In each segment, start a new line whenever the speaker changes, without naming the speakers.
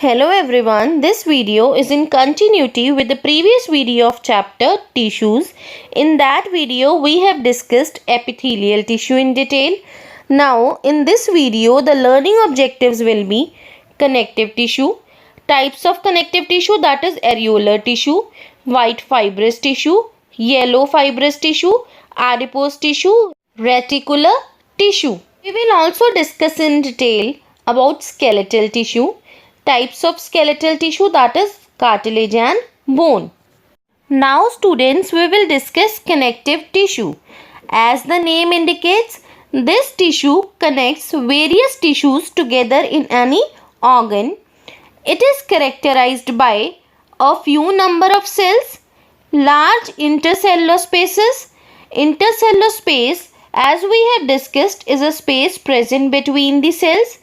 Hello everyone, this video is in continuity with the previous video of chapter tissues. In that video we have discussed epithelial tissue in detail. Now in this video the learning objectives will be connective tissue, types of connective tissue, that is areolar tissue, white fibrous tissue, yellow fibrous tissue, adipose tissue, reticular tissue. We will also discuss in detail about skeletal tissue, types of skeletal tissue, that is cartilage and bone. Now students, we will discuss connective tissue. As the name indicates, this tissue connects various tissues together in any organ. It is characterized by a few number of cells, large intercellular spaces. Intercellular space, as we have discussed, is a space present between the cells.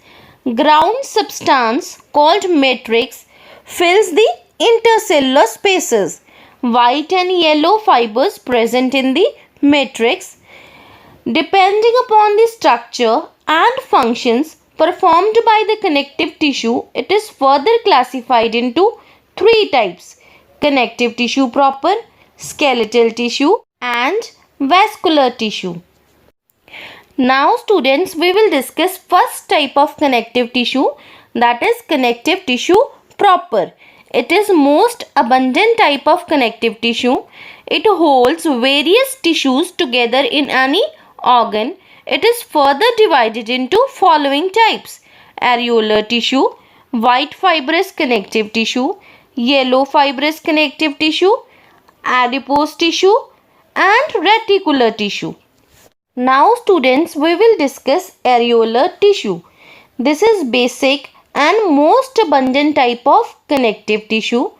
Ground substance called matrix fills the intercellular spaces. White and yellow fibers present in the matrix. Depending upon the structure and functions performed by the connective tissue, it is further classified into three types: connective tissue proper, skeletal tissue, and vascular tissue. Now students, we will discuss first type of connective tissue, that is connective tissue proper. It is most abundant type of connective tissue. It holds various tissues together in any organ. It is further divided into following types: areolar tissue, white fibrous connective tissue, yellow fibrous connective tissue, adipose tissue, and reticular tissue. Now students, we will discuss areolar tissue. This is basic and most abundant type of connective tissue.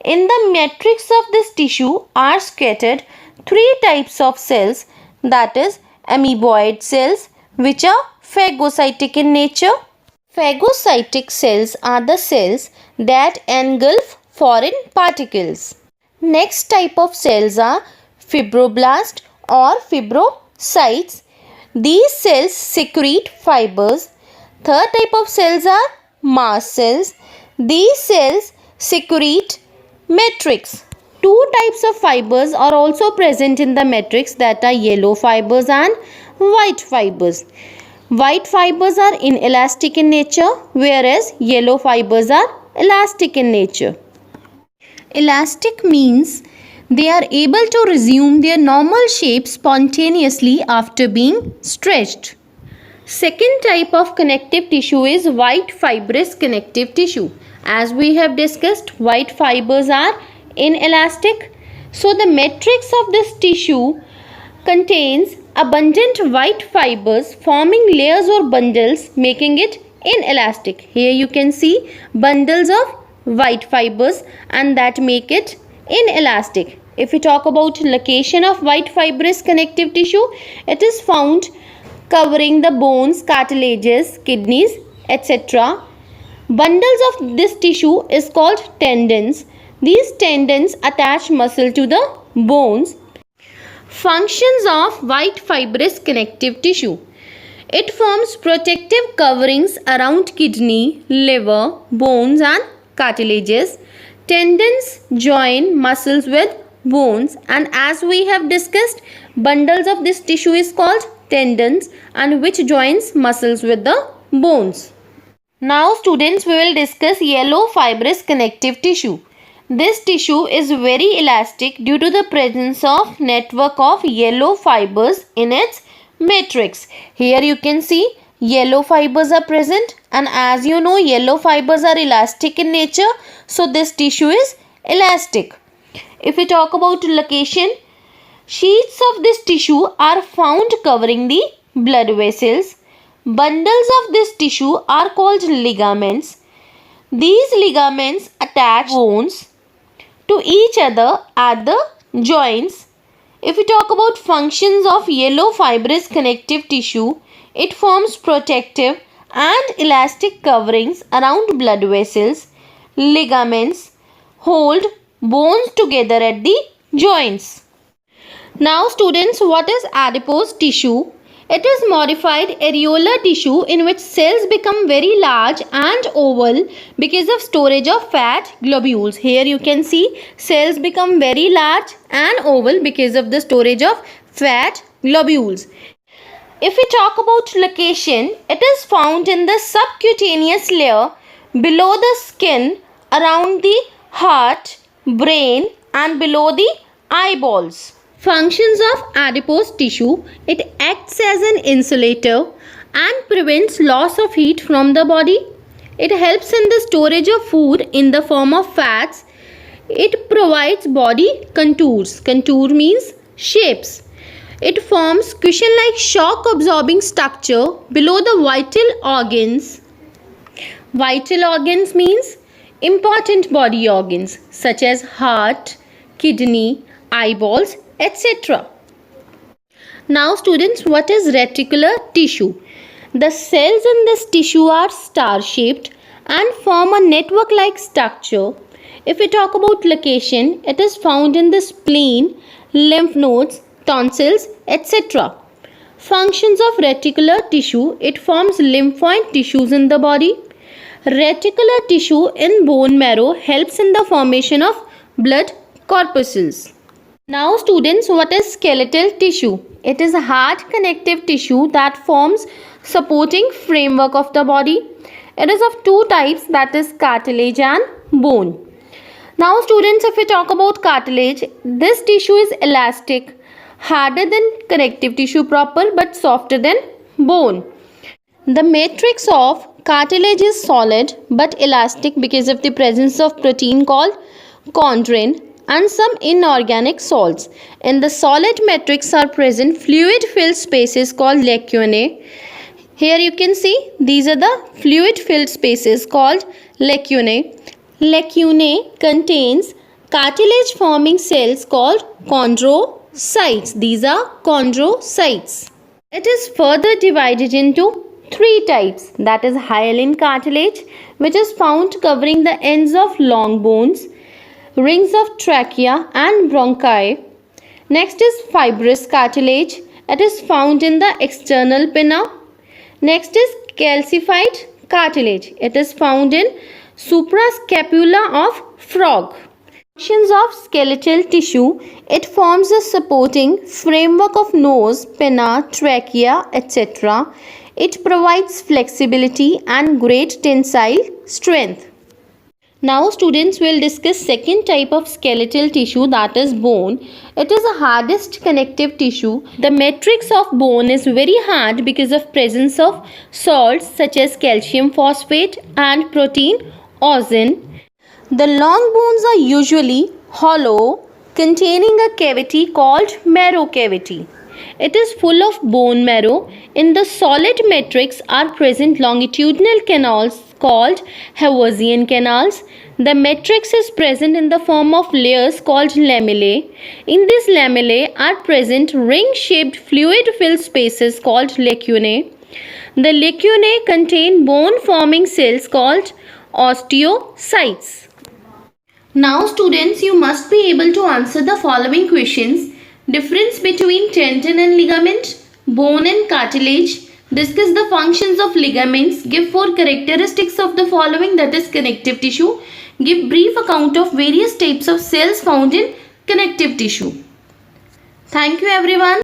In the matrix of this tissue are scattered three types of cells, that is amoeboid cells, which are phagocytic in nature. Phagocytic cells are the cells that engulf foreign particles. Next type of cells are fibroblast or fibrocytes. These cells secrete fibers. Third type of cells are mast cells. These cells secrete matrix. Two types of fibers are also present in the matrix, that are yellow fibers and white fibers. White fibers are inelastic in nature, whereas yellow fibers are elastic in nature. Elastic means they are able to resume their normal shape spontaneously after being stretched. Second type of connective tissue is white fibrous connective tissue. As we have discussed, white fibers are inelastic. So the matrix of this tissue contains abundant white fibers forming layers or bundles, making it inelastic. Here you can see bundles of white fibers and that make it inelastic. If we talk about location of white fibrous connective tissue, it is found covering the bones, cartilages, kidneys, etc. Bundles of this tissue is called tendons. These tendons attach muscle to the bones. Functions of white fibrous connective tissue: it forms protective coverings around kidney, liver, bones and cartilages. Tendons join muscles with bones, and as we have discussed, bundles of this tissue is called tendons, and which joins muscles with the bones. Now students, we will discuss yellow fibrous connective tissue. This tissue is very elastic due to the presence of network of yellow fibers in its matrix. Here you can see yellow fibers are present, and as you know, yellow fibers are elastic in nature, so this tissue is elastic. If we talk about location, sheets of this tissue are found covering the blood vessels. Bundles of this tissue are called ligaments. These ligaments attach bones to each other at the joints. If we talk about functions of yellow fibrous connective tissue, it forms protective and elastic coverings around blood vessels. Ligaments hold bones together at the joints. Now students, what is adipose tissue? It is modified areolar tissue in which cells become very large and oval because of storage of fat globules. Here you can see cells become very large and oval because of the storage of fat globules. If we talk about location, it is found in the subcutaneous layer below the skin, around the heart, brain and below the eyeballs. Functions of adipose tissue: it acts as an insulator and prevents loss of heat from the body. It helps in the storage of food in the form of fats. It provides body contours. Contour means shapes. It forms cushion-like shock-absorbing structure below the vital organs. Vital organs means important body organs such as heart, kidney, eyeballs, etc. Now students, what is reticular tissue? The cells in this tissue are star-shaped and form a network-like structure. If we talk about location, it is found in the spleen, lymph nodes, tonsils, etc. Functions of reticular tissue: it forms lymphoid tissues in the body. Reticular tissue in bone marrow helps in the formation of blood corpuscles. Now students, what is skeletal tissue? It is a hard connective tissue that forms supporting framework of the body. It is of two types, that is cartilage and bone. Now students, if we talk about cartilage, this tissue is elastic, harder than connective tissue proper but softer than bone. The matrix of cartilage is solid but elastic because of the presence of protein called chondrin and some inorganic salts. In the solid matrix are present fluid-filled spaces called lacunae. Here you can see these are the fluid-filled spaces called lacunae. Lacunae contains cartilage-forming cells called chondrocytes. These are chondrocytes. It is further divided into three types, that is hyaline cartilage, which is found covering the ends of long bones, rings of trachea and bronchi. Next is fibrous cartilage. It is found in the external pinna. Next is calcified cartilage. It is found in suprascapula of frog. Functions of skeletal tissue: it forms a supporting framework of nose, pinna, trachea, etc. It provides flexibility and great tensile strength. Now students will discuss second type of skeletal tissue, that is bone. It is the hardest connective tissue. The matrix of bone is very hard because of presence of salts such as calcium phosphate and protein ozone. The long bones are usually hollow, containing a cavity called marrow cavity. It is full of bone marrow. In the solid matrix are present longitudinal canals called Haversian canals. The matrix is present in the form of layers called lamellae. In these lamellae are present ring-shaped fluid-filled spaces called lacunae. The lacunae contain bone-forming cells called osteocytes. Now students, you must be able to answer the following questions. Difference between tendon and ligament, bone and cartilage. Discuss the functions of ligaments. Give 4 characteristics of the following, that is connective tissue. Give brief account of various types of cells found in connective tissue. Thank you everyone.